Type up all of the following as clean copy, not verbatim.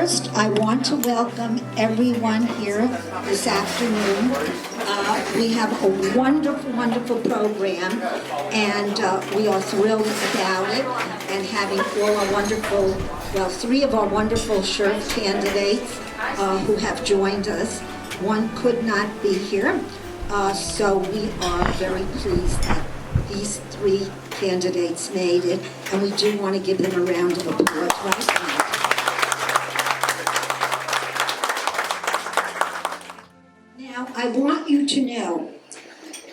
First, I want to welcome everyone here this afternoon. We have a wonderful, wonderful program, and we are thrilled about it, and having all our wonderful, well, three of our wonderful sheriff candidates who have joined us. One could not be here, so we are very pleased that these three candidates made it, and we do want to give them a round of applause right now. Now, I want you to know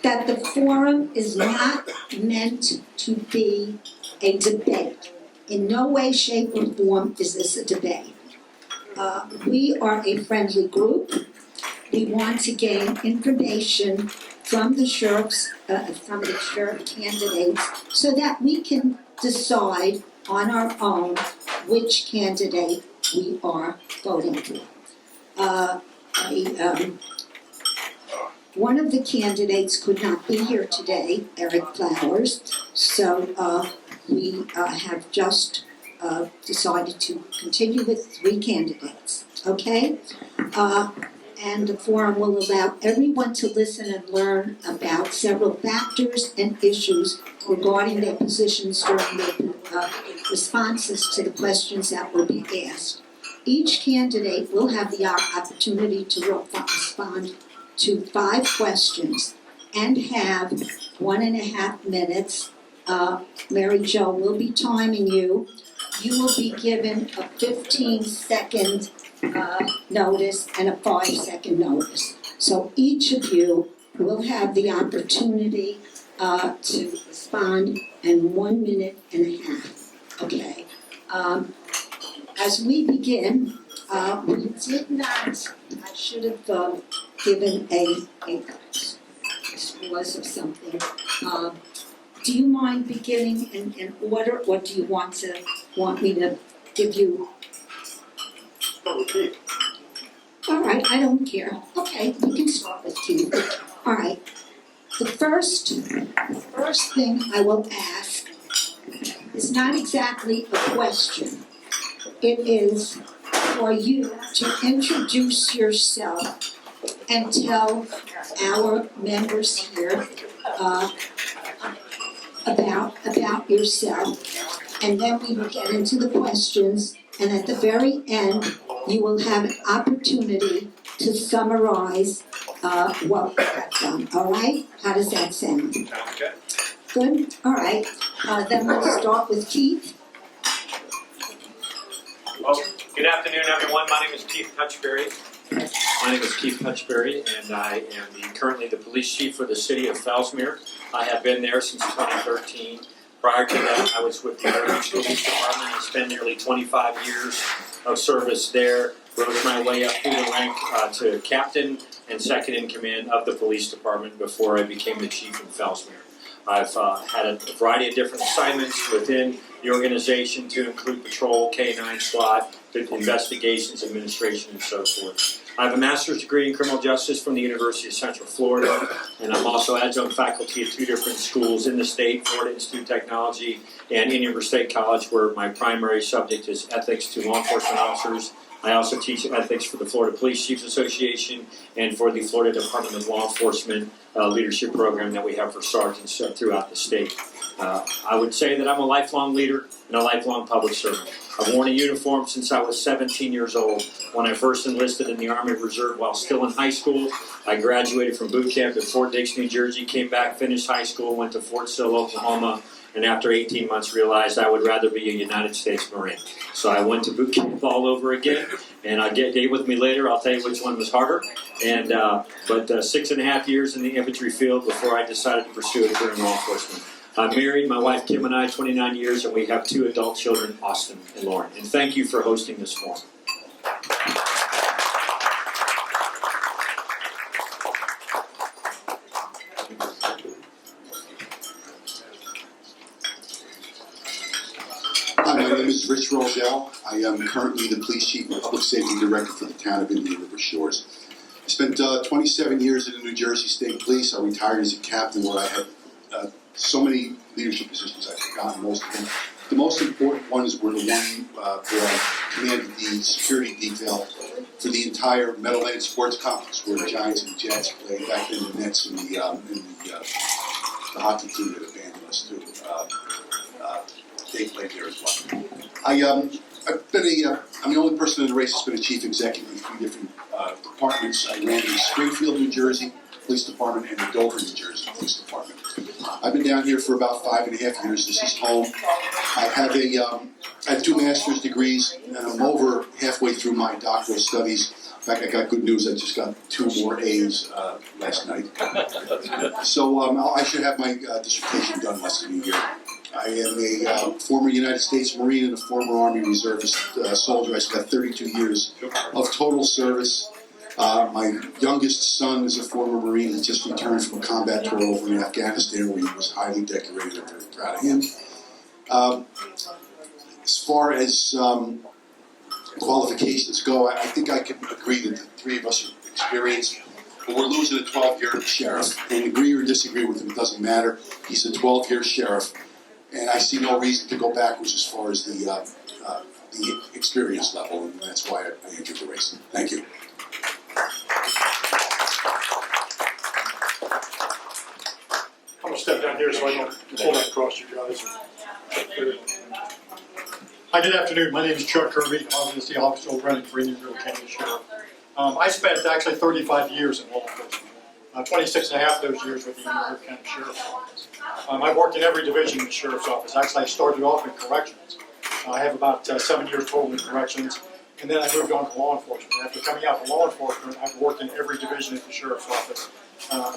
that the forum is not meant to be a debate. In no way, shape, or form is this a debate. We are a friendly group. We want to gain information from the sheriff candidates so that we can decide on our own which candidate we are voting for. One of the candidates could not be here today, Eric Flowers, so we have just decided to continue with three candidates, okay? And the forum will allow everyone to listen and learn about several factors and issues regarding their positions during their responses to the questions that will be asked. Each candidate will have the opportunity to respond to 5 questions and have 1.5 minutes. Mary Jo will be timing you. You will be given a 15-second notice and a 5-second notice. So each of you will have the opportunity to respond in 1.5 minutes. Okay. As we begin, we did not, I should have given a pause of something. Do you mind beginning in order, or do you want me to give you? Okay. All right, I don't care. Okay, we can start with Keith. All right. The first thing I will ask is not exactly a question. It is for you to introduce yourself and tell our members here about yourself, and then we will get into the questions, and at the very end you will have an opportunity to summarize what we have done. All right? How does that sound? Okay. Good? All right. Then we'll start with Keith. Well, good afternoon, everyone. My name is Keith Hutchberry. My name is Keith Hutchberry, and I am currently the police chief for the city of Fellsmere. I have been there since 2013. Prior to that, I was with the Vero Police Department and spent nearly 25 years of service there. Rose my way up through the rank to captain and second in command of the police department before I became the chief in Fellsmere. I've had a variety of different assignments within the organization to include patrol, K-9 SWAT, investigations, administration, and so forth. I have a master's degree in criminal justice from the University of Central Florida, and I'm also adjunct faculty at 2 different schools in the state, Florida Institute of Technology and Indian River State College, where my primary subject is ethics to law enforcement officers. I also teach ethics for the Florida Police Chiefs Association and for the Florida Department of Law Enforcement leadership program that we have for sergeants throughout the state. I would say that I'm a lifelong leader and a lifelong public servant. I've worn a uniform since I was 17 years old. When I first enlisted in the Army Reserve while still in high school, I graduated from boot camp at Fort Dix, New Jersey, came back, finished high school, went to Fort Sill, Oklahoma, and after 18 months realized I would rather be a United States Marine. So I went to boot camp all over again, and I'll get with me later. I'll tell you which one was harder. And but 6.5 years in the infantry field before I decided to pursue a career in law enforcement. I'm married, my wife Kim and I, 29 years, and we have 2 adult children, Austin and Lauren. And thank you for hosting this forum. Hi, my name is Rich Rogel. I am currently the Police Chief and Public Safety Director for the town of Indian River Shores. I spent 27 years in the New Jersey State Police. I retired as a captain where I had so many leadership positions, I've forgotten most of them. The most important ones were the one where I commanded the security detail for the entire Meadowlands Sports Complex, where the Giants and the Jets played. Back then, the Nets and the hockey team that abandoned us too. They played there as well. I'm the only person in the race that's been a chief executive in 3 different departments. I ran the Springfield, New Jersey Police Department and the Dover, New Jersey Police Department. I've been down here for about 5.5 years. This is home. I have 2 master's degrees, and I'm over halfway through my doctoral studies. In fact, I got good news. I just got 2 more A's last night. So I should have my dissertation done less than a year. I am a former United States Marine and a former Army Reservist soldier. I spent 32 years of total service. My youngest son is a former Marine. He just returned from a combat tour over in Afghanistan where he was highly decorated. I'm very proud of him. As far as qualifications go, I think I can agree that the 3 of us are experienced. But we're losing a 12-year sheriff. And agree or disagree with him, it doesn't matter. He's a 12-year sheriff. And I see no reason to go backwards as far as the experience level, and that's why I entered the race. Thank you. I'm going to step down here so I don't pull that across you guys. Hi, good afternoon. My name is Chuck Kirby. I'm the officer running for Indianville County Sheriff. I spent actually 35 years in law enforcement. 26 and a half of those years with the Indianville County Sheriff's Office. I've worked in every division in the Sheriff's Office. Actually, I started off in corrections. I have about 7 years total in corrections, and then I moved on to law enforcement. After coming out of law enforcement, I've worked in every division in the Sheriff's Office.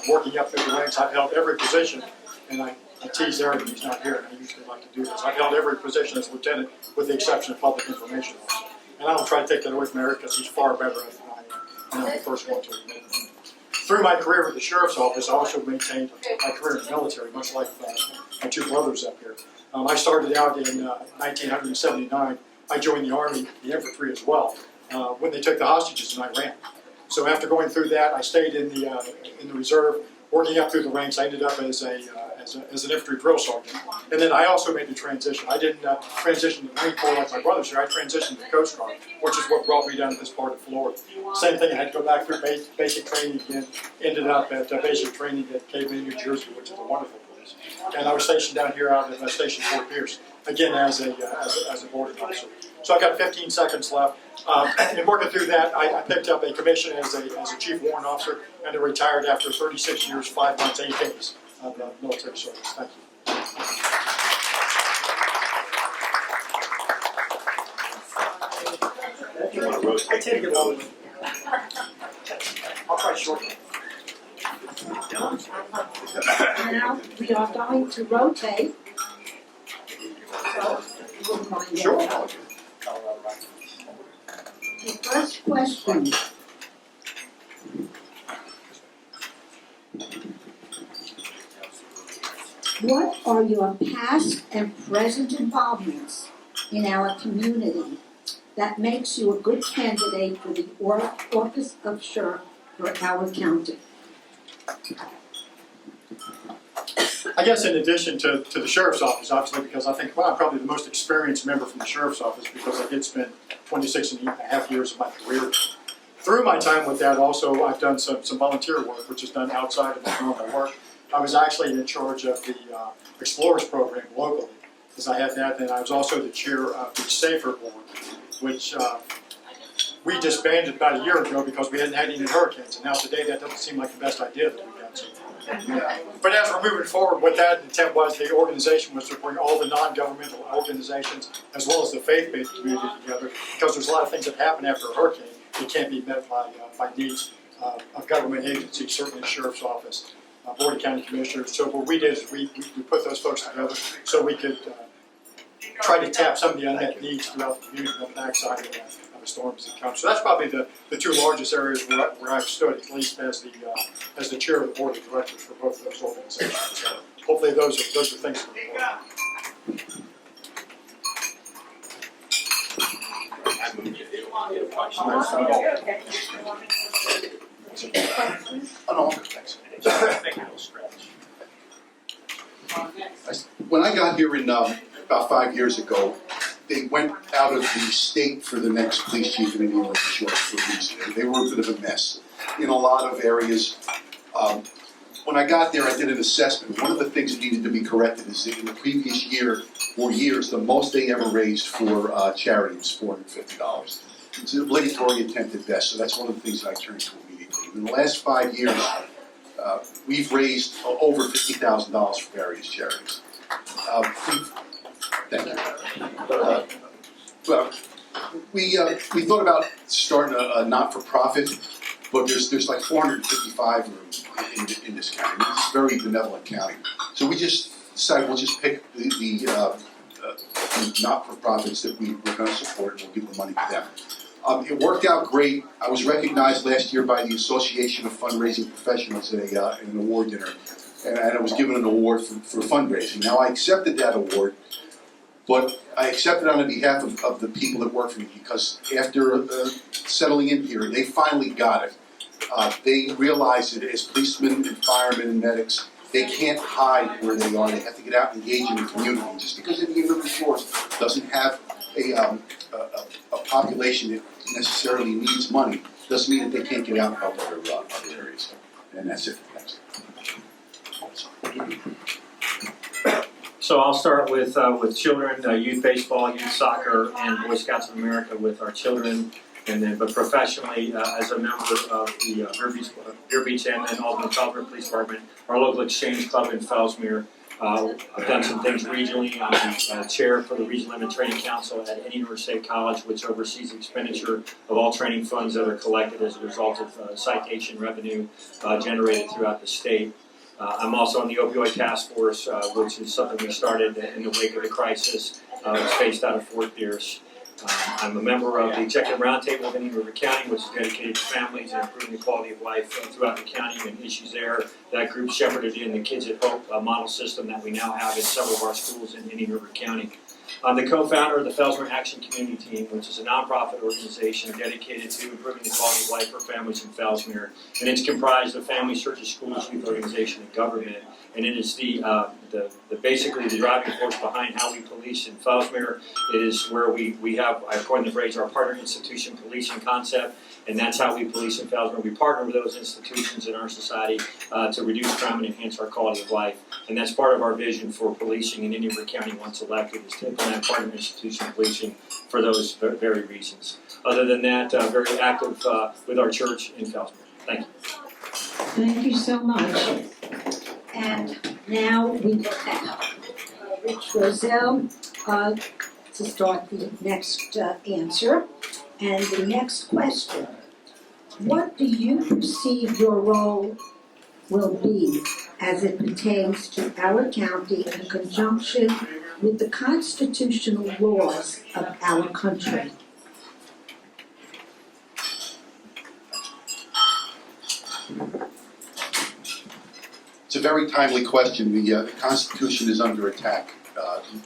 Working up through the ranks, I've held every position, and I tease Eric when he's not here, and I usually like to do this. I've held every position as lieutenant with the exception of public information officer. And I don't try to take that away from Eric because he's far better at it than I am, and I'm the first one to admit it. Through my career with the Sheriff's Office, I also maintained my career in the military, much like my 2 brothers up here. I started out in 1979. I joined the Army, the infantry as well, when they took the hostages in Iran. So after going through that, I stayed in the reserve, working up through the ranks. I ended up as an infantry drill sergeant. And then I also made the transition. I didn't transition to the Marine Corps like my brothers here. I transitioned to the Coast Guard, which is what brought me down to this part of Florida. Same thing, I had to go back through basic training again. Ended up at basic training at Cape May, New Jersey, which is a wonderful place. And I was stationed down here out at Station Fort Pierce, again as a boarding officer. So I've got 15 seconds left. And working through that, I picked up a commission as a chief warrant officer, and I retired after 36 years, 5 months, 8 days of military service. Thank you. I tend to get long. I'll try shortly. Now, we are going to rotate. So, we'll find Sure. out. The first question. What are your past and present involvements in our community that makes you a good candidate for the office of sheriff for our county? I guess in addition to the Sheriff's Office, obviously, because I think I'm probably the most experienced member from the Sheriff's Office because I did spend 26 and a half years of my career. Through my time with that, also, I've done some volunteer work, which is done outside of my normal work. I was actually in charge of the Explorers program locally, because I had that, and I was also the chair of the Safer Board, which we disbanded about a year ago because we hadn't had any hurricanes, and now today that doesn't seem like the best idea that we've got. So. But as we're moving forward, what that intent was, the organization was to bring all the non-governmental organizations as well as the faith-based community together, because there's a lot of things that happen after a hurricane that can't be met by needs of government agencies, certainly the Sheriff's Office, Board of County Commissioners. So what we did is we put those folks together so we could try to tap some of the unmet needs throughout the community on the backside of a storm as it comes. So that's probably the 2 largest areas where I've stood, at least as the chair of the board of directors for both of those organizations. So hopefully those are things that are important. When I got here in about 5 years ago, they went out of the state for the next police chief in Indian River Shores for a reason. They were a bit of a mess in a lot of areas. When I got there, I did an assessment. One of the things that needed to be corrected is that in the previous year or years, the most they ever raised for charity was $450. It's an obligatory attempt at best, so that's one of the things that I turned to immediately. In the last 5 years, we've raised over $50,000 for various charities. Thank you. Well, we thought about starting a not-for-profit, but there's like 455 of them in this county. It's a very benevolent county. So we just decided we'll just pick the not-for-profits that we're going to support, and we'll give the money to them. It worked out great. I was recognized last year by the Association of Fundraising Professionals at an award dinner, and I was given an award for fundraising. Now, I accepted that award, but I accepted on behalf of the people that work for me, because after settling in here, they finally got it. They realized that as policemen and firemen and medics, they can't hide where they are. They have to get out and engage in the community. Just because Indian River Shores doesn't have a population that necessarily needs money doesn't mean that they can't get out and help other areas. And that's it. Thanks. So I'll start with children, youth baseball, youth soccer, and Boy Scouts of America with our children, and then but professionally as a member of the Vero Beach and then Albany Fellsmere Police Department, our local exchange club in Fellsmere. I've done some things regionally. I'm the chair for the Regional Limit Training Council at Indian River State College, which oversees the expenditure of all training funds that are collected as a result of citation revenue generated throughout the state. I'm also on the opioid task force, which is something we started in the wake of the crisis. It's based out of Fort Pierce. I'm a member of the Executive Roundtable of Indian River County, which is dedicated to families and improving the quality of life throughout the county and issues there. That group shepherded in the Kids at Hope model system that we now have in several of our schools in Indian River County. I'm the co-founder of the Fellsmere Action Community Team, which is a nonprofit organization dedicated to improving the quality of life for families in Fellsmere. And it's comprised of families, churches, schools, youth organization, and government. And it is basically the driving force behind how we police in Fellsmere. It is where we have, I coined the phrase, our partner institution policing concept. And that's how we police in Fellsmere. We partner with those institutions in our society to reduce crime and enhance our quality of life. And that's part of our vision for policing in Indian River County once elected, is to implement partner institution policing for those very reasons. Other than that, very active with our church in Fellsmere. Thank you. Thank you so much. And now we have Rich Roselle to start the next answer. And the next question, what do you perceive your role will be as it pertains to our county in conjunction with the constitutional laws of our country? It's a very timely question. The Constitution is under attack.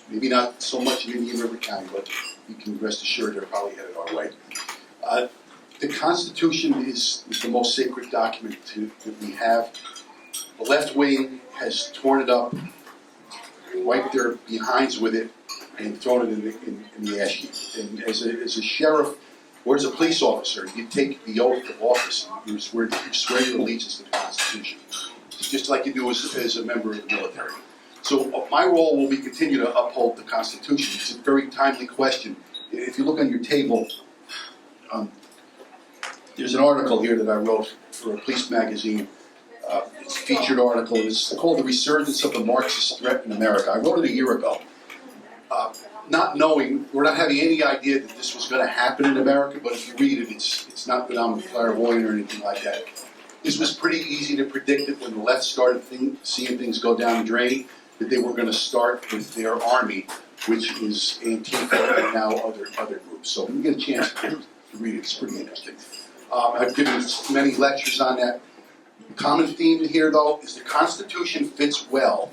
Maybe not so much in Indian River County, but you can rest assured they're probably headed our way. The Constitution is the most sacred document that we have. The left wing has torn it up, wiped their behinds with it, and thrown it in the ash heap. And as a sheriff or as a police officer, you take the oath of office. You swear your allegiance to the Constitution, just like you do as a member of the military. So my role will be continue to uphold the Constitution. It's a very timely question. If you look on your table, there's an article here that I wrote for a police magazine. It's a featured article. It's called "The Resurgence of the Marxist Threat in America." I wrote it a year ago. Not knowing, we're not having any idea that this was going to happen in America, but if you read it, it's not that I'm a clairvoyant or anything like that. This was pretty easy to predict it when the left started seeing things go down the drain, that they were going to start with their army, which is Antifa and now other groups. So when you get a chance to read it, it's pretty interesting. I've given many lectures on that. The common theme here, though, is the Constitution fits well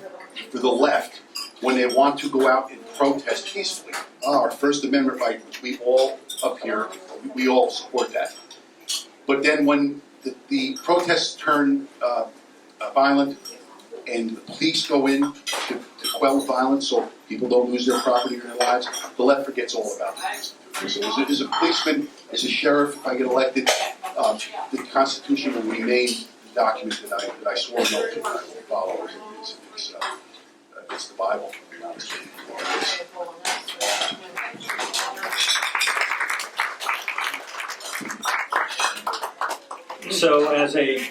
for the left when they want to go out and protest peacefully. Our First Amendment right, which we all up here, we all support that. But then when the protests turn violent and the police go in to quell violence so people don't lose their property or their lives. The left forgets all about the Constitution. So as a policeman, as a sheriff, if I get elected, the Constitution will remain the document that I swore no to will follow. It's the Bible, to be honest with you. So as a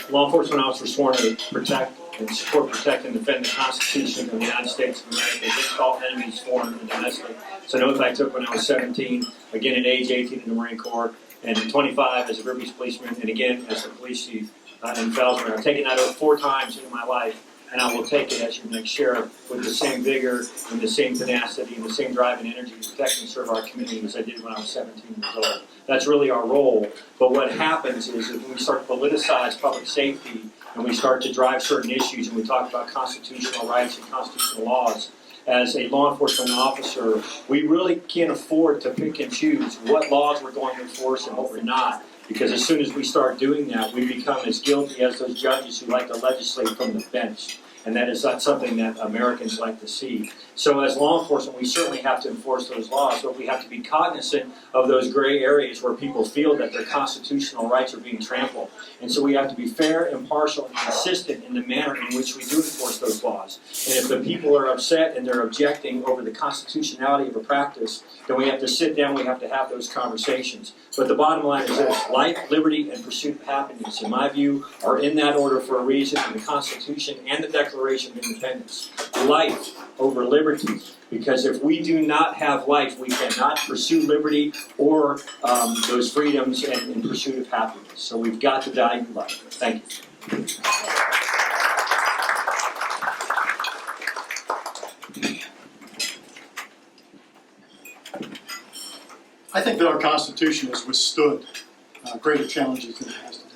law enforcement officer sworn to protect and support, protect, and defend the Constitution of the United States of America against all enemies, foreign and domestic. It's an oath I took when I was 17, again at age 18 in the Marine Corps, and 25 as a River Beach policeman, and again as a police chief in Fellsmere. I've taken that oath 4 times in my life, and I will take it as your next sheriff with the same vigor and the same tenacity and the same drive and energy to protect and serve our community as I did when I was 17 years old. That's really our role. But what happens is if we start to politicize public safety and we start to drive certain issues and we talk about constitutional rights and constitutional laws, as a law enforcement officer, we really can't afford to pick and choose what laws we're going to enforce and what we're not. Because as soon as we start doing that, we become as guilty as those judges who like to legislate from the bench. And that is not something that Americans like to see. So as law enforcement, we certainly have to enforce those laws, but we have to be cognizant of those gray areas where people feel that their constitutional rights are being trampled. And so we have to be fair, impartial, and consistent in the manner in which we do enforce those laws. And if the people are upset and they're objecting over the constitutionality of a practice, then we have to sit down, we have to have those conversations. But the bottom line is this: life, liberty, and pursuit of happiness, in my view, are in that order for a reason in the Constitution and the Declaration of Independence. Life over liberty, because if we do not have life, we cannot pursue liberty or those freedoms and in pursuit of happiness. So we've got to value life. Thank you. I think that our Constitution has withstood greater challenges than it has today.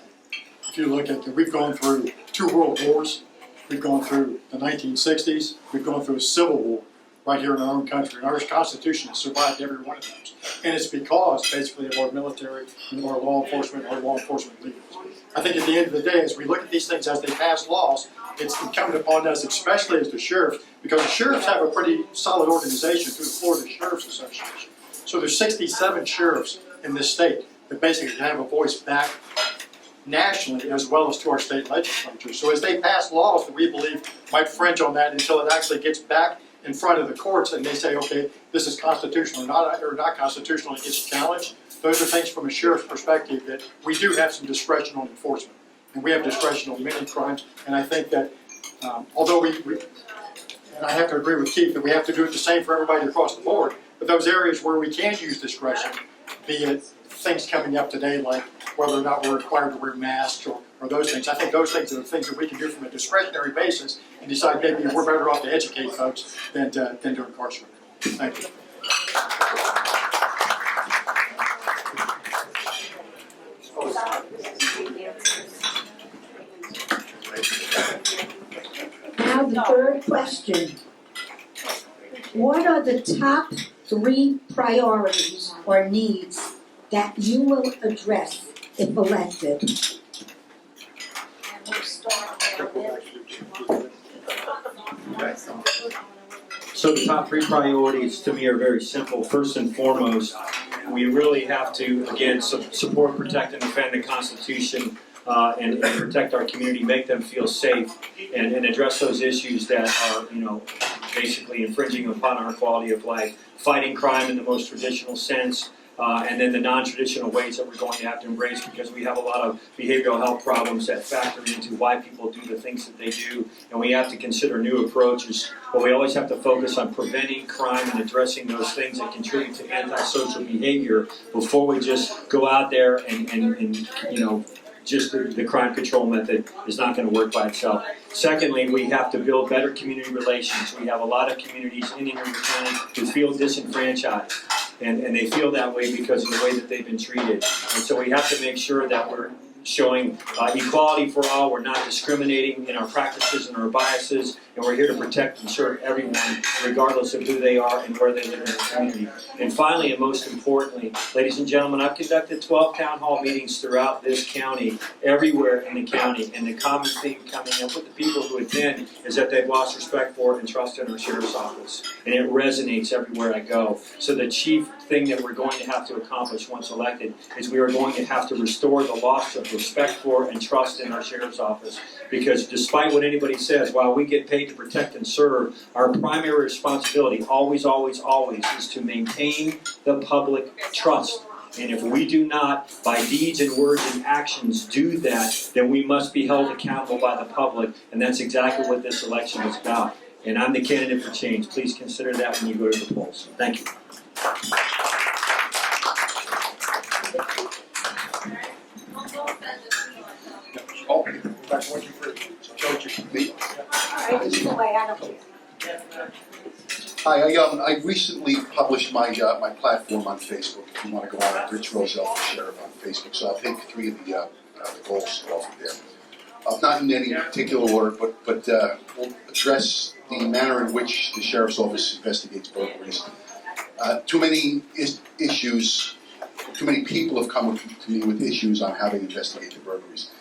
If you look at we've gone through 2 world wars, we've gone through the 1960s, we've gone through a civil war right here in our own country, and our Constitution has survived every one of those. And it's because, basically, of our military and our law enforcement leaders. I think at the end of the day, as we look at these things as they pass laws, it's incumbent upon us, especially as the sheriffs, because the sheriffs have a pretty solid organization through the Florida Sheriff's Association. So there's 67 sheriffs in this state that basically have a voice back nationally as well as to our state legislature. So as they pass laws that we believe might fringe on that until it actually gets back in front of the courts and they say, okay, this is constitutional or not constitutional, and it gets challenged, those are things from a sheriff's perspective that we do have some discretion on enforcement. And we have discretion on many crimes, and I think that although and I have to agree with Keith that we have to do it the same for everybody across the board, but those areas where we can use discretion, be it things coming up today like whether or not we're required to wear masks or those things, I think those things are the things that we can do from a discretionary basis and decide maybe we're better off to educate folks than to incarcerate. Thank you. Now the third question. What are the top 3 priorities or needs that you will address if elected? So the top 3 priorities to me are very simple. First and foremost, we really have to, again, support, protect, and defend the Constitution and protect our community, make them feel safe, and address those issues that are, basically infringing upon our quality of life. Fighting crime in the most traditional sense, and then the non-traditional ways that we're going to have to embrace, because we have a lot of behavioral health problems that factor into why people do the things that they do, and we have to consider new approaches. But we always have to focus on preventing crime and addressing those things that contribute to antisocial behavior before we just go out there and just the crime control method is not going to work by itself. Secondly, we have to build better community relations. We have a lot of communities in River County who feel disenfranchised, and they feel that way because of the way that they've been treated. And so we have to make sure that we're showing equality for all. We're not discriminating in our practices and our biases, and we're here to protect and serve everyone, regardless of who they are and where they live in the community. And finally, and most importantly, ladies and gentlemen, I've conducted 12 town hall meetings throughout this county, everywhere in the county, and the common theme coming up with the people who attend is that they've lost respect for and trust in our sheriff's office. And it resonates everywhere I go. So the chief thing that we're going to have to accomplish once elected is we are going to have to restore the loss of respect for and trust in our sheriff's office. Because despite what anybody says, while we get paid to protect and serve, our primary responsibility always, always, always is to maintain the public trust. And if we do not, by deeds and words and actions, do that, then we must be held accountable by the public. And that's exactly what this election is about. And I'm the candidate for change. Please consider that when you go to the polls. Thank you. Hi, I recently published my platform on Facebook. If you want to go on it, Rich Roselle for Sheriff on Facebook. So I'll take 3 of the goals off of there. Not in any particular order, but we'll address the manner in which the Sheriff's Office investigates burglaries. Too many issues, too many people have come to me with issues on how they investigate the burglaries.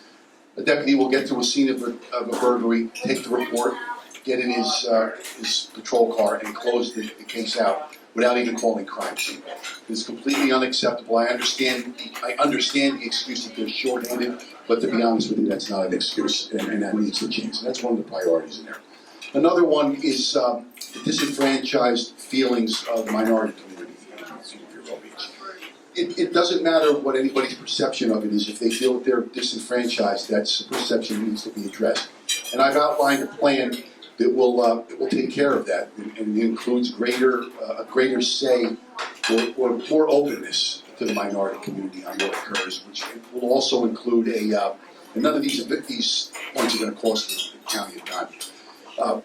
A deputy will get to a scene of a burglary, take the report, get in his patrol car and close the case out without even calling crime scene. It's completely unacceptable. I understand the excuse that they're short-handed, but to be honest with you, that's not an excuse, and that needs to change. And that's one of the priorities in there. Another one is the disenfranchised feelings of the minority community in Vero Beach. It doesn't matter what anybody's perception of it is. If they feel that they're disenfranchised, that's a perception that needs to be addressed. And I've outlined a plan that will take care of that, and it includes a greater say or more openness to the minority community on what occurs, which will also include and none of these points are going to cost the county a dime.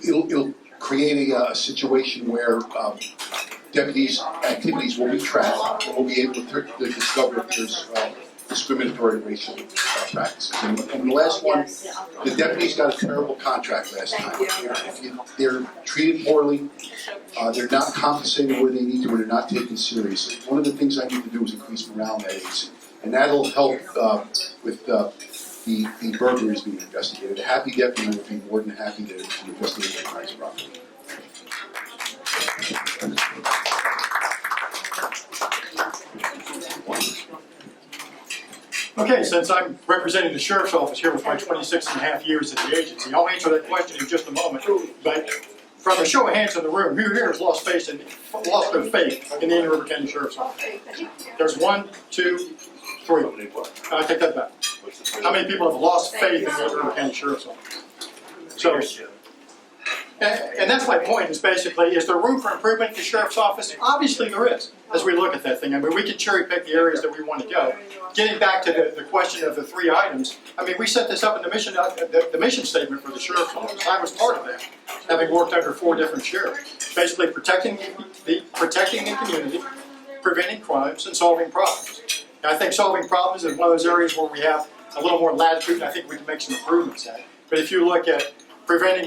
It'll create a situation where deputies' activities will be tracked, and we'll be able to discover if there's discriminatory racial practices. And the last one, the deputies got a terrible contract last time. They're treated poorly, they're not compensated where they need to, or they're not taken seriously. One of the things I need to do is increase morale in that agency, and that'll help with the burglaries being investigated. A happy deputy would be more than happy to investigate the crimes properly. Okay, since I'm representing the Sheriff's Office here with my 26.5 years at the agency, I'll answer that question in just a moment. But from a show of hands in the room, who here has lost their faith in the Indian River County Sheriff's Office? There's 1, 2, 3. I take that back. How many people have lost faith in the Indian River County Sheriff's Office? So, and that's my point, is basically, is there room for improvement in the Sheriff's Office? Obviously there is, as we look at that thing. I mean, we can cherry pick the areas that we want to go. Getting back to the question of the 3 items, I mean, we set this up in the mission statement for the Sheriff's Office. I was part of that, having worked under 4 different sheriffs. Basically protecting the community, preventing crimes, and solving problems. And I think solving problems is one of those areas where we have a little more latitude, and I think we can make some improvements at it. But if you look at protecting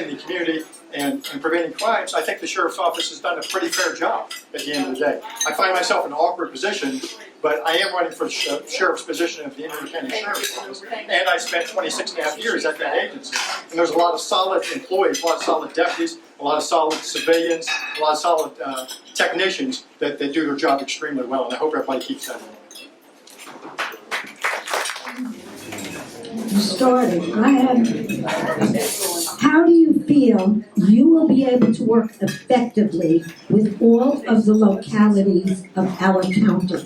the community and preventing crimes, I think the Sheriff's Office has done a pretty fair job at the end of the day. I find myself in an awkward position, but I am running for the Sheriff's position of the Indian River County Sheriff's Office, and I spent 26.5 years at that agency. And there's a lot of solid employees, a lot of solid deputies, a lot of solid civilians, a lot of solid technicians that do their job extremely well, and I hope everybody keeps that in mind. Starting. How do you feel you will be able to work effectively with all of the localities of our county?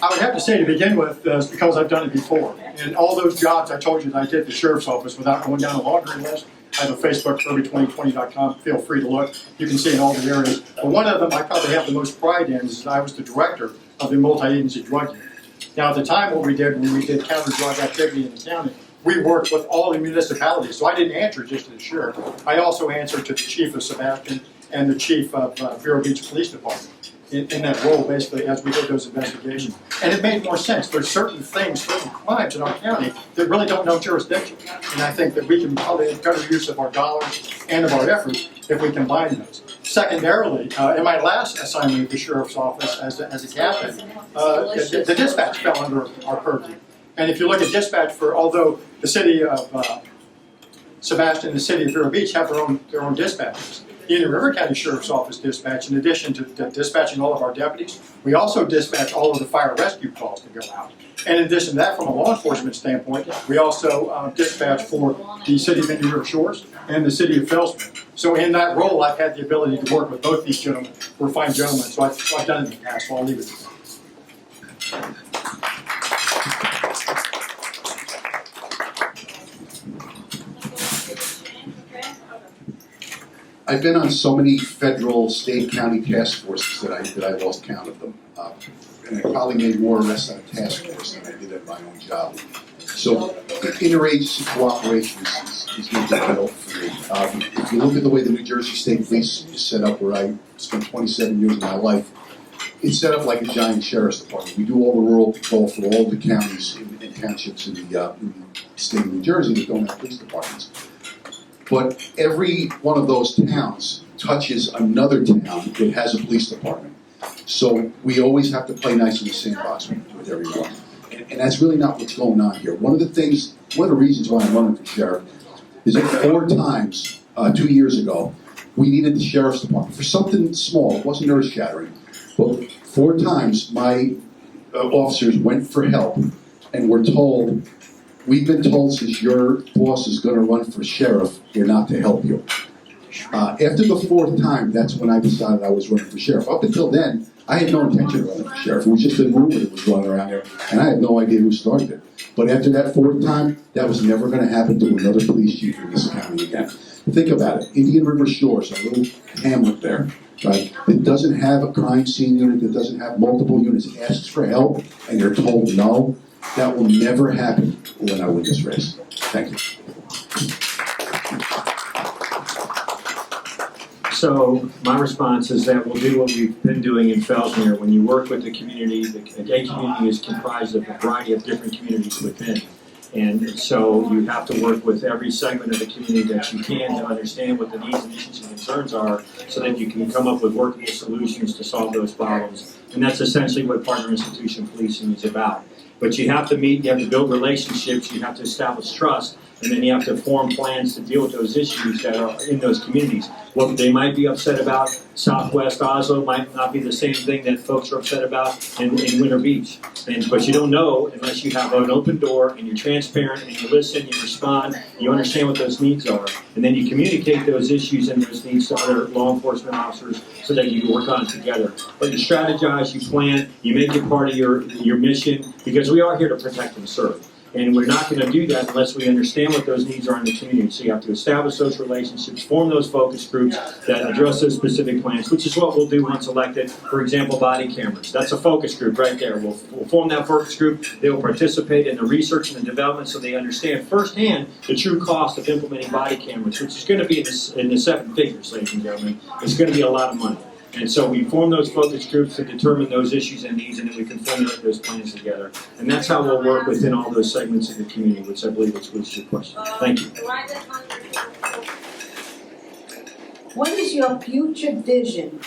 I would have to say to begin with, because I've done it before. And all those jobs I told you that I did at the Sheriff's Office without going down a laundry list, I have a Facebook, Kirby2020.com. Feel free to look. You can see in all the areas. But one of them I probably have the most pride in is that I was the director of the multi-agency drug unit. Now, at the time, what we did when we did counter-drug activity in the county, we worked with all the municipalities. So I didn't answer just to the sheriff. I also answered to the chief of Sebastian and the chief of Vero Beach Police Department. in that role, basically, as we did those investigations. And it made more sense. There's certain things, certain crimes in our county that really don't know jurisdiction. And I think that we can probably have better use of our dollars and of our effort if we combine those. Secondarily, in my last assignment at the Sheriff's Office as a captain, the dispatch fell under our purview. And if you look at dispatch although the city of Sebastian and the city of Vero Beach have their own dispatchers. The Indian River County Sheriff's Office dispatch, in addition to dispatching all of our deputies, we also dispatch all of the fire rescue calls that go out. And in addition to that, from a law enforcement standpoint, we also dispatch for the city of Indian River Shores and the city of Fellsmere. So in that role, I've had the ability to work with both these gentlemen, who are fine gentlemen, so I've done it in the past, so I'll leave it to them. I've been on so many federal, state, county task forces that I lost count of them. And I probably made more arrests on a task force than I did at my own job. So interagency cooperation is going to be vital for me. If you look at the way the New Jersey State Police is set up, where I spent 27 years of my life, it's set up like a giant sheriff's department. We do all the rural patrol for all the counties and townships in the state of New Jersey that don't have police departments. But every one of those towns touches another town that has a police department. So we always have to play nice in the sandbox with everyone. And that's really not what's going on here. One of the reasons why I'm running for sheriff is that 4 times, 2 years ago, we needed the sheriff's department for something small. It wasn't earth-shattering. But 4 times my officers went for help and were told, we've been told since your boss is going to run for sheriff, we're not to help you. After the 4th time, that's when I decided I was running for sheriff. Up until then, I had no intention of running for sheriff. It was just a rumor that was running around there, and I had no idea who started it. But after that 4th time, that was never going to happen to another police chief in this county again. Think about it. Indian River Shores, a little hamlet there, right, that doesn't have a crime scene unit, that doesn't have multiple units, asks for help, and you're told no. That will never happen when I win this race. Thank you. So my response is that we'll do what we've been doing in Fellsmere. When you work with the community, the gay community is comprised of a variety of different communities within. And so you have to work with every segment of the community that you can to understand what the needs and issues and concerns are so that you can come up with workable solutions to solve those problems. And that's essentially what partner institution policing is about. But you have to meet, you have to build relationships, you have to establish trust, and then you have to form plans to deal with those issues that are in those communities. What they might be upset about, Southwest Oslo might not be the same thing that folks are upset about in Winter Beach. But you don't know unless you have an open door and you're transparent and you listen, you respond, you understand what those needs are, and then you communicate those issues and those needs to other law enforcement officers so that you can work on it together. But you strategize, you plan, you make it part of your mission, because we are here to protect and serve. And we're not going to do that unless we understand what those needs are in the community. So you have to establish those relationships, form those focus groups that address those specific plans, which is what we'll do once elected. For example, body cameras. That's a focus group right there. We'll form that focus group. They will participate in the research and the development so they understand firsthand the true cost of implementing body cameras, which is going to be in the 7 figures, ladies and gentlemen. It's going to be a lot of money. And so we form those focus groups to determine those issues and needs, and then we can formulate those plans together. And that's how we'll work within all those segments of the community, which I believe was your question. Thank you. What is your future vision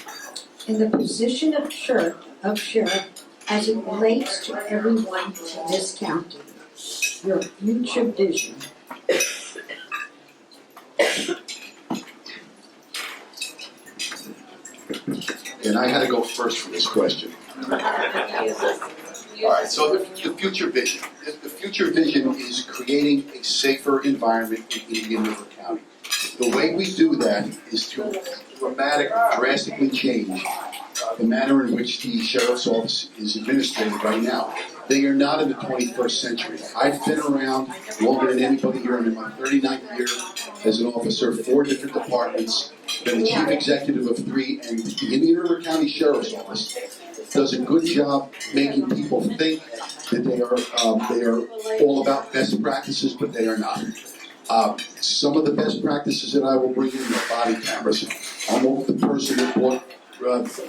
in the position of sheriff as it relates to everyone in this county? Your future vision. And I had to go first for this question. All right, so the future vision. The future vision is creating a safer environment in Indian River County. The way we do that is to drastically change the manner in which the Sheriff's Office is administered right now. They are not in the 21st century. I've been around longer than anybody here. I'm in my 39th year as an officer, 4 different departments, been the chief executive of 3, and the Indian River County Sheriff's Office does a good job making people think that they are all about best practices, but they are not. Some of the best practices that I will bring in are body cameras. I'm the person that bought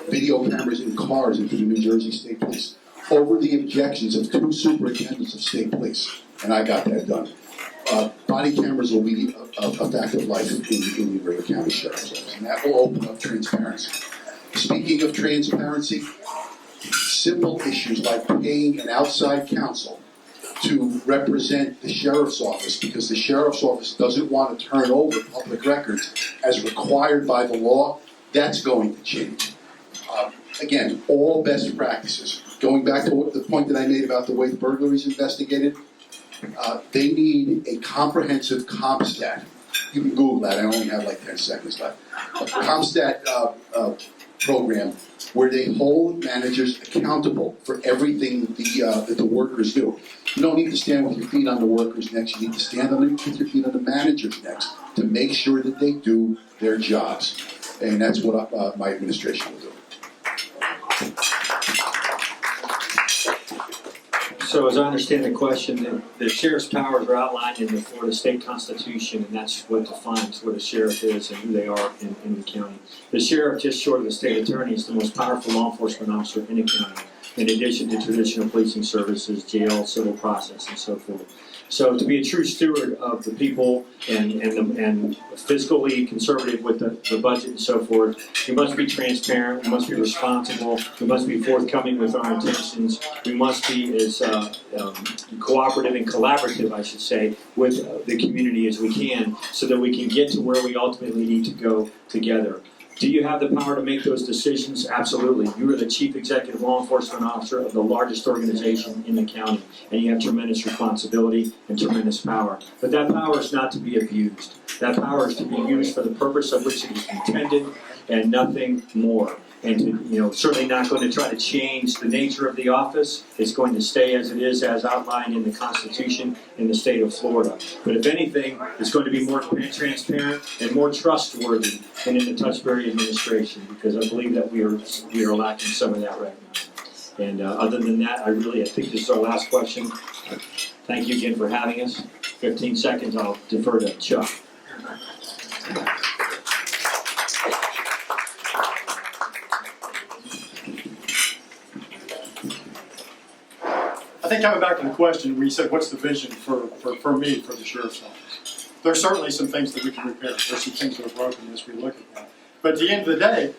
video cameras in cars into the New Jersey State Police over the objections of 2 superintendents of state police, and I got that done. Body cameras will be a fact of life in the River County Sheriff's Office, and that will open up transparency. Speaking of transparency, simple issues like paying an outside counsel to represent the sheriff's office, because the sheriff's office doesn't want to turn over public records as required by the law, that's going to change. Again, all best practices. Going back to the point that I made about the way burglaries investigated, they need a comprehensive CompStat. You can Google that, I only have like 10 seconds left. A CompStat program where they hold managers accountable for everything that the workers do. You don't need to stand with your feet on the workers' necks, you need to stand with your feet on the managers' necks to make sure that they do their jobs. And that's what my administration will do. So as I understand the question, the sheriff's powers are outlined in the Florida State Constitution, and that's what defines what a sheriff is and who they are in the county. The sheriff, just short of the state attorney, is the most powerful law enforcement officer in the county, in addition to traditional policing services, jail, civil process, and so forth. So to be a true steward of the people and fiscally conservative with the budget and so forth, we must be transparent, we must be responsible, we must be forthcoming with our intentions, we must be as cooperative and collaborative, I should say, with the community as we can, so that we can get to where we ultimately need to go together. Do you have the power to make those decisions? Absolutely. You are the chief executive law enforcement officer of the largest organization in the county, and you have tremendous responsibility and tremendous power. But that power is not to be abused. That power is to be used for the purpose of which it is intended and nothing more. And to, certainly not going to try to change the nature of the office. It's going to stay as it is, as outlined in the Constitution in the state of Florida. But if anything, it's going to be more transparent and more trustworthy than in the Touchberry administration, because I believe that we are lacking some of that right now. And other than that, I think this is our last question. Thank you again for having us. 15 seconds, I'll defer to Chuck. I think coming back to the question, we said, what's the vision for me, for the sheriff's office? There's certainly some things that we can repair. There's some things that are broken as we look at that. But at the end of the day,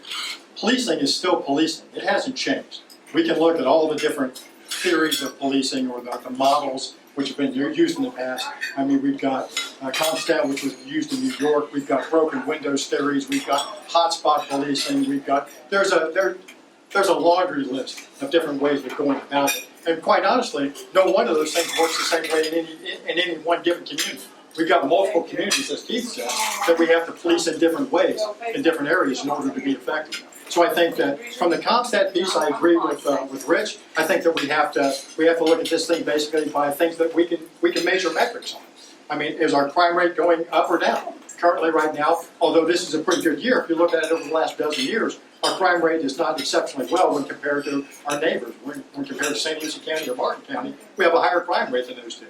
policing is still policing. It hasn't changed. We can look at all the different theories of policing or the models which have been used in the past. I mean, we've got CompStat, which was used in New York. We've got broken windows theories. We've got hotspot policing. We've got, there's a laundry list of different ways of going about it. And quite honestly, no one of those things works the same way in any one given community. We've got multiple communities, as Keith said, that we have to police in different ways, in different areas in order to be effective. So I think that from the CompStat piece, I agree with Rich. I think that we have to look at this thing basically by things that we can measure metrics on. I mean, is our crime rate going up or down? Currently, right now, although this is a pretty good year, if you look at it over the last dozen years, our crime rate is not exceptionally well when compared to our neighbors. When compared to St. Lucie County or Martin County, we have a higher crime rate than those two.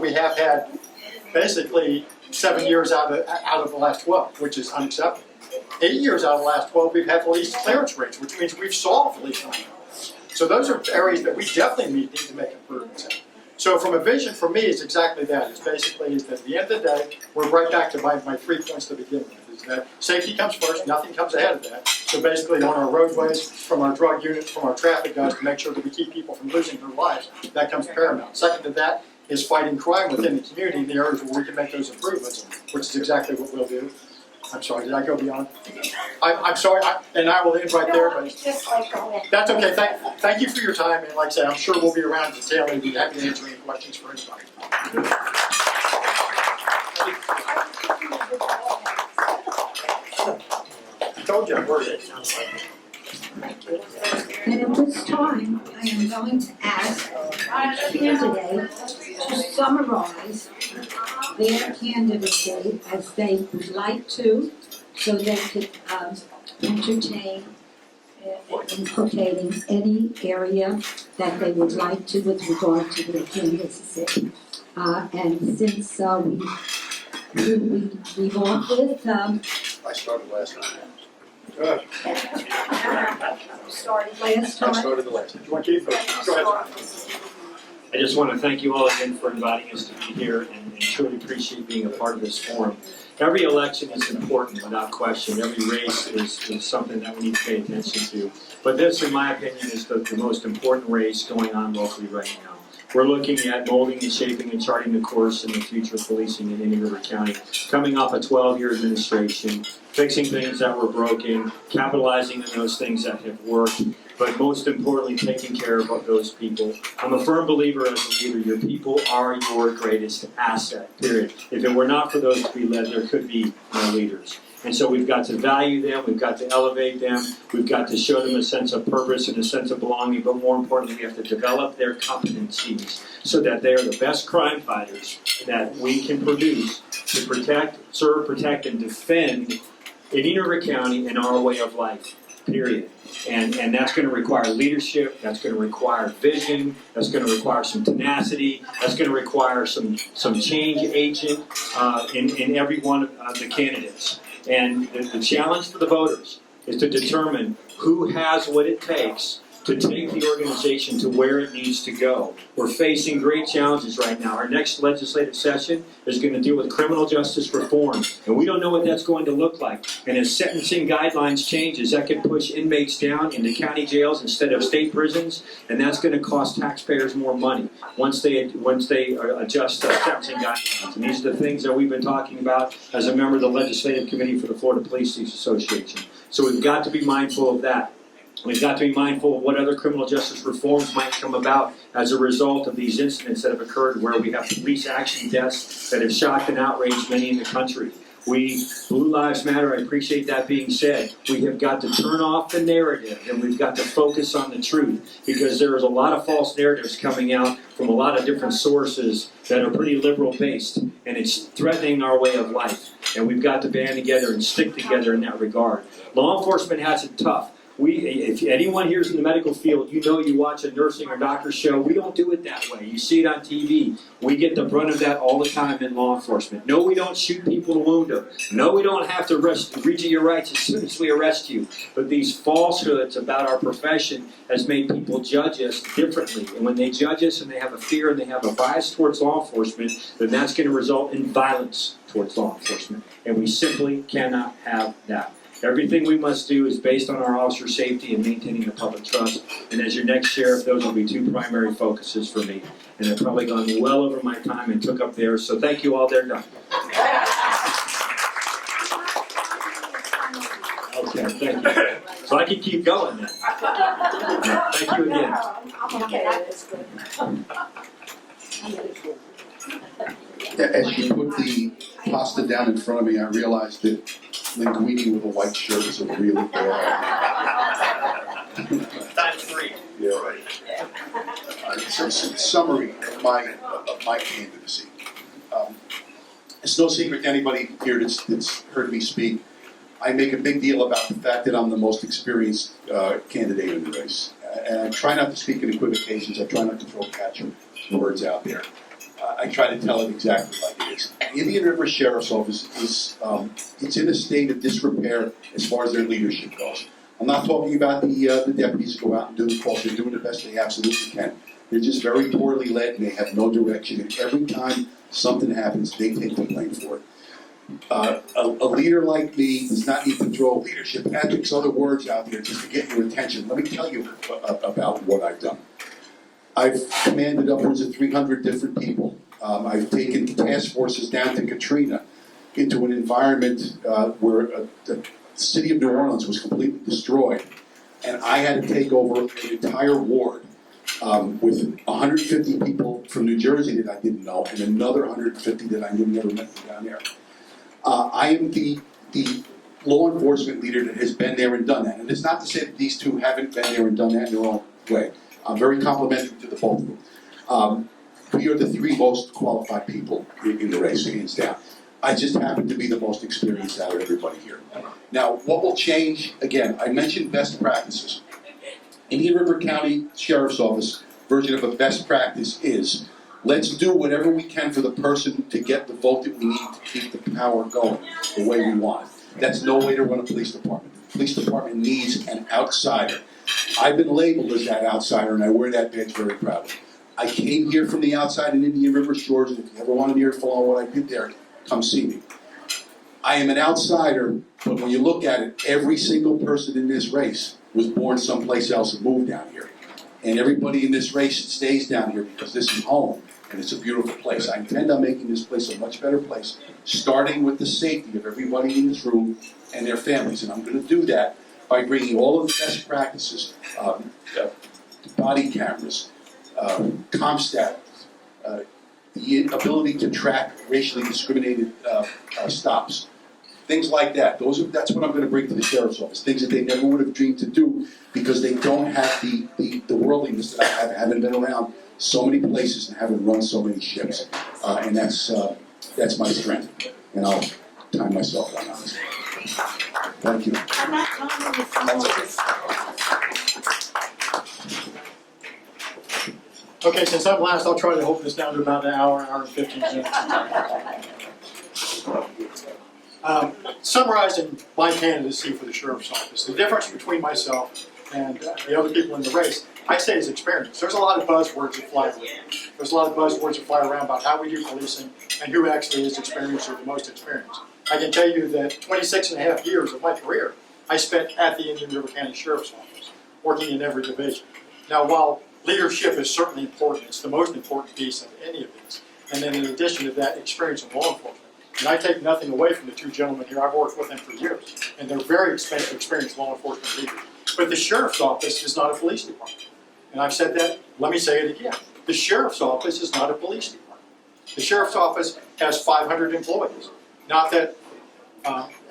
We have had basically 7 years out of the last 12, which is unacceptable. 8 years out of the last 12, we've had the least clearance rates, which means we've solved the least crime rates. So those are areas that we definitely need to make improvements in. So from a vision, for me, it's exactly that. It's basically that at the end of the day, we're right back to my 3 points to begin with. Is that safety comes first, nothing comes ahead of that. So basically on our roadways, from our drug units, from our traffic guys, to make sure that we keep people from losing their lives, that comes paramount. Second to that is fighting crime within the community in the areas where we can make those improvements, which is exactly what we'll do. I'm sorry, did I go beyond? I'm sorry, and I will end right there, but that's okay. Thank you for your time, and like I said, I'm sure we'll be around to tail and be happy to answer any questions for anybody. I told you I worked it. And at this time, I am going to ask each candidate to summarize their candidacy as they would like to, so they could entertain inculcating any area that they would like to with regard to their candidacy. And since we leave off with I started last time. Last time. started the last. You want Keith? Go ahead. I just want to thank you all again for inviting us to be here and truly appreciate being a part of this forum. Every election is important, without question. Every race is something that we need to pay attention to. But this, in my opinion, is the most important race going on locally right now. We're looking at molding and shaping and charting the course in the future of policing in Indian River County, coming off a 12-year administration, fixing things that were broken, capitalizing on those things that have worked, but most importantly, taking care of those people. I'm a firm believer as a leader, your people are your greatest asset, period. If it were not for those to be led, there could be no leaders. And so we've got to value them, we've got to elevate them, we've got to show them a sense of purpose and a sense of belonging, but more importantly, we have to develop their competencies so that they are the best crime fighters that we can produce to protect, serve, protect, and defend Indian River County and our way of life, period. And that's going to require leadership, that's going to require vision, that's going to require some tenacity, that's going to require some change agent in every one of the candidates. And the challenge for the voters is to determine who has what it takes to take the organization to where it needs to go. We're facing great challenges right now. Our next legislative session is going to deal with criminal justice reform, and we don't know what that's going to look like. And as sentencing guidelines changes, that could push inmates down into county jails instead of state prisons, and that's going to cost taxpayers more money once they adjust sentencing guidelines. And these are the things that we've been talking about as a member of the Legislative Committee for the Florida Police Association. So we've got to be mindful of that. We've got to be mindful of what other criminal justice reforms might come about as a result of these incidents that have occurred where we have police action deaths that have shocked and outraged many in the country. Blue Lives Matter, I appreciate that being said. We have got to turn off the narrative and we've got to focus on the truth because there is a lot of false narratives coming out from a lot of different sources that are pretty liberal based and it's threatening our way of life. And we've got to band together and stick together in that regard. Law enforcement has it tough. If anyone here is in the medical field, you know you watch a nursing or doctor show, we don't do it that way. You see it on TV. We get the brunt of that all the time in law enforcement. No, we don't shoot people to wound them. No, we don't have to reach at your rights as soon as we arrest you. But these falsehoods about our profession has made people judge us differently. And when they judge us and they have a fear and they have a bias towards law enforcement, then that's going to result in violence towards law enforcement. And we simply cannot have that. Everything we must do is based on our officer safety and maintaining the public trust. And as your next sheriff, those will be two primary focuses for me. And I've probably gone well over my time and took up theirs. So thank you all. They're done. Okay, thank you. So I can keep going then. Thank you again. As you put the pasta down in front of me, I realized that linguine with a white shirt is a really bad. Times 3. Yeah, right. So summary of my candidacy. It's no secret to anybody here that's heard me speak. I make a big deal about the fact that I'm the most experienced candidate in the race. And I try not to speak in equivocations. I try not to throw catch words out there. I try to tell it exactly like it is. The Indian River Sheriff's Office is it's in a state of disrepair as far as their leadership goes. I'm not talking about the deputies who go out and do the calls. They're doing the best they absolutely can. They're just very poorly led and they have no direction. And every time something happens, they take the blame for it. A leader like me does not need to throw leadership ethics, other words out there just to get your attention. Let me tell you about what I've done. I've commanded upwards of 300 different people. I've taken task forces down to Katrina into an environment where the city of New Orleans was completely destroyed. And I had to take over an entire ward with 150 people from New Jersey that I didn't know and another 150 that I never met down there. I am the law enforcement leader that has been there and done that. And it's not to say that these two haven't been there and done that in their own way. I'm very complimentary to the both of them. We are the three most qualified people in the race, hands down. I just happen to be the most experienced out of everybody here. Now, what will change, again, I mentioned best practices. Indian River County Sheriff's Office version of a best practice is, let's do whatever we can for the person to get the vote that we need to keep the power going the way we want it. That's no way to run a police department. police department needs an outsider. I've been labeled as that outsider, and I wear that badge very proudly. I came here from the outside in Indian River Shores, and if you ever want an earful on what I did there, come see me. I am an outsider, but when you look at it, every single person in this race was born someplace else and moved down here. And everybody in this race stays down here because this is home, and it's a beautiful place. I intend on making this place a much better place, starting with the safety of everybody in this room and their families. And I'm going to do that by bringing all of the best practices, body cameras, CompStat, the ability to track racially discriminated stops, things like that. That's what I'm going to bring to the sheriff's office. Things that they never would have dreamed to do because they don't have the worldliness that I have. I haven't been around so many places and haven't run so many ships, and that's my strength. And I'll time myself down on this. Thank you. Okay, since I'm last, I'll try to hold this down to about an hour and 15 minutes. Summarizing my candidacy for the sheriff's office, the difference between myself and the other people in the race, I say is experience. There's a lot of buzzwords that fly around. There's a lot of buzzwords that fly around about how we do policing and who actually is experienced or the most experienced. I can tell you that 26 and a half years of my career I spent at the Indian River County Sheriff's Office, working in every division. Now, while leadership is certainly important, it's the most important piece of any of these. And then in addition to that, experience in law enforcement. And I take nothing away from the two gentlemen here. I've worked with them for years, and they're very experienced law enforcement leaders. But the sheriff's office is not a police department. And I've said that, let me say it again. The sheriff's office is not a police department. The sheriff's office has 500 employees. Not that,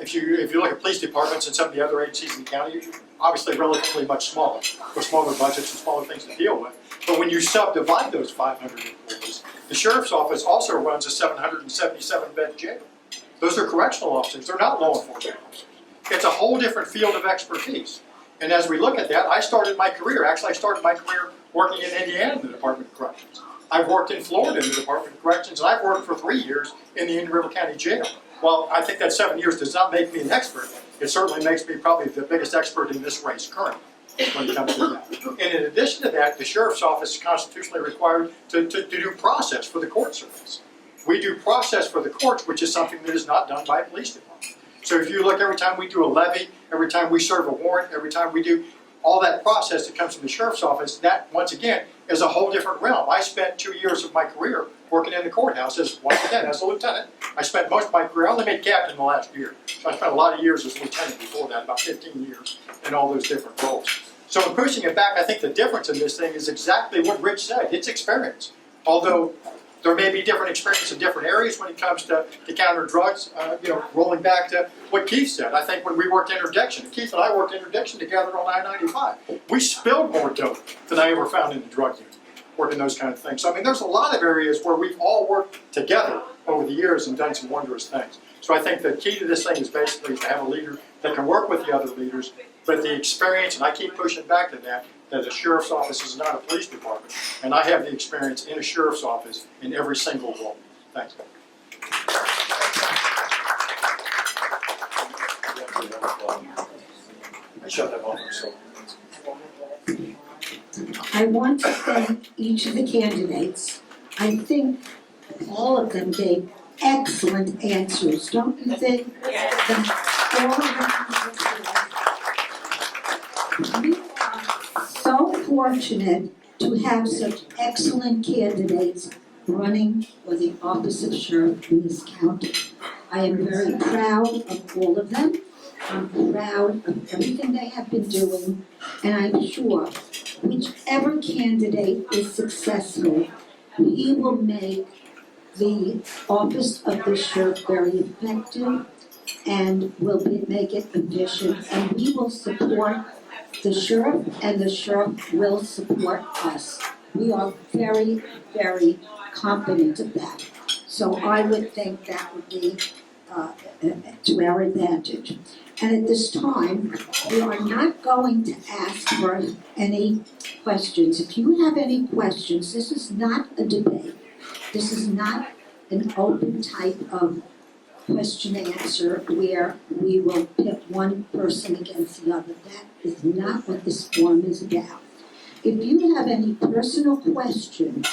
if you look at police departments and some of the other agencies in the county, obviously relatively much smaller, with smaller budgets and smaller things to deal with. But when you subdivide those 500 employees, the sheriff's office also runs a 777-bed jail. Those are correctional officers. They're not law enforcement officers. It's a whole different field of expertise. And as we look at that, I started my career working in Indiana in the Department of Corrections. I've worked in Florida in the Department of Corrections, and I've worked for 3 years in the Indian River County Jail. While I think that 7 years does not make me an expert, it certainly makes me probably the biggest expert in this race currently when it comes to that. And in addition to that, the sheriff's office is constitutionally required to do process for the court service. We do process for the courts, which is something that is not done by a police department. So if you look, every time we do a levy, every time we serve a warrant, every time we do all that process that comes from the sheriff's office, that, once again, is a whole different realm. I spent 2 years of my career working in the courthouse once again, as a lieutenant. I spent most of my career, I only made captain the last year. So I spent a lot of years as a lieutenant before that, about 15 years in all those different roles. So in pushing it back, I think the difference in this thing is exactly what Rich said. It's experience. Although there may be different experience in different areas when it comes to counter drugs, rolling back to what Keith said. I think when we worked interdiction, Keith and I worked interdiction together on I-95. We spilled more dope than I ever found in the drug unit, working those kind of things. So I mean, there's a lot of areas where we've all worked together over the years and done some wondrous things. So I think the key to this thing is basically to have a leader that can work with the other leaders, but the experience, and I keep pushing back to that the sheriff's office is not a police department, and I have the experience in a sheriff's office in every single role. Thanks. I shut that off myself. I want to thank each of the candidates. I think all of them gave excellent answers, don't you think? All of them. We are so fortunate to have such excellent candidates running for the office of sheriff in this county. I am very proud of all of them. I'm proud of everything they have been doing, and I'm sure whichever candidate is successful, he will make the office of the sheriff very effective and will make it efficient, and we will support the sheriff, and the sheriff will support us. We are very, very confident of that. So I would think that would be to our advantage. And at this time, we are not going to ask for any questions. If you have any questions, this is not a debate. This is not an open type of question and answer where we will pit one person against the other. That is not what this forum is about. If you have any personal question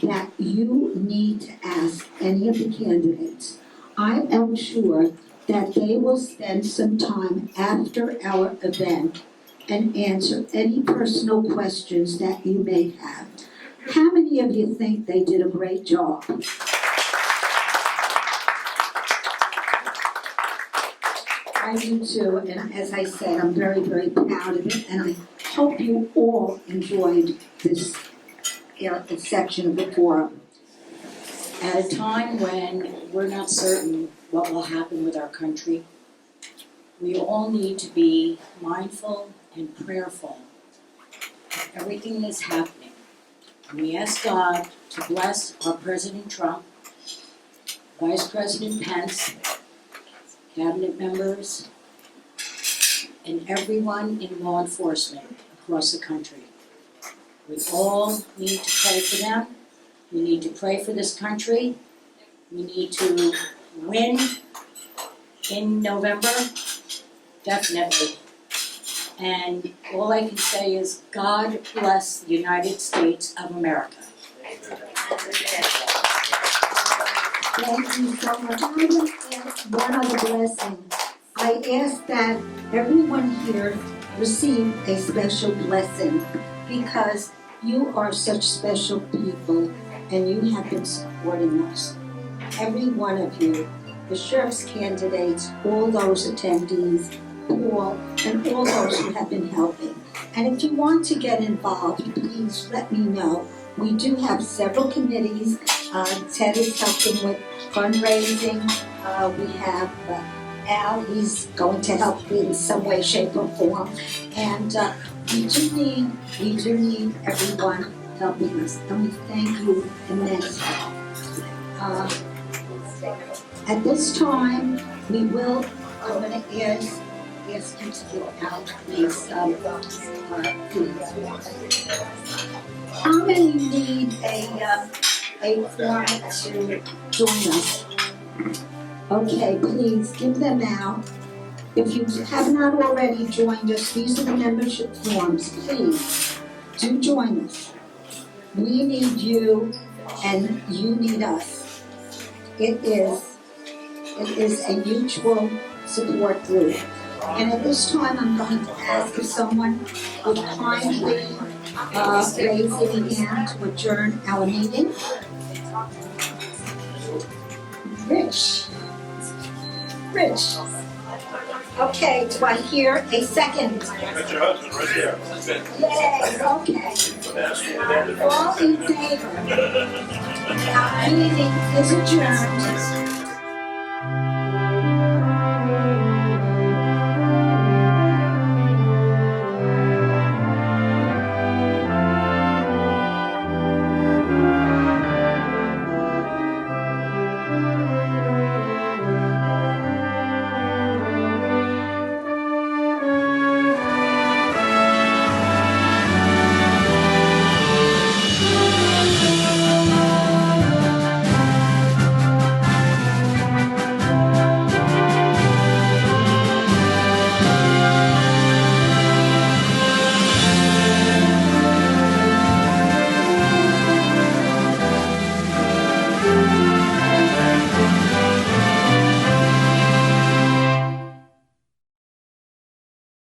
that you need to ask any of the candidates, I am sure that they will spend some time after our event and answer any personal questions that you may have. How many of you think they did a great job? I do too, and as I said, I'm very, very proud of it, and I hope you all enjoyed this section of the forum. At a time when we're not certain what will happen with our country, we all need to be mindful and prayerful of everything that's happening. And we ask God to bless our President Trump, Vice President Pence, cabinet members, and everyone in law enforcement across the country. We all need to pray for them. We need to pray for this country. We need to win in November, definitely. And all I can say is God bless the United States of America. Thank you so much. I would ask one other blessing. I ask that everyone here receive a special blessing because you are such special people and you have been supporting us. Every one of you, the sheriff's candidates, all those attendees, Paul, and all those who have been helping. And if you want to get involved, please let me know. We do have several committees. Ted is helping with fundraising. We have Al, he's going to help in some way, shape, or form. And we do need everyone helping us. And we thank you immensely. At this time, we will, I'm going to ask you to give out these How many need a form to join us? Okay, please give them out. If you have not already joined us, these are the membership forms. Please do join us. We need you and you need us. It is a mutual support group. And at this time, I'm going to ask if someone would kindly raise their hand to adjourn our meeting. Rich. Okay, do I hear a second? That's your husband right there. Yay, okay. All in favor? Our meeting is adjourned.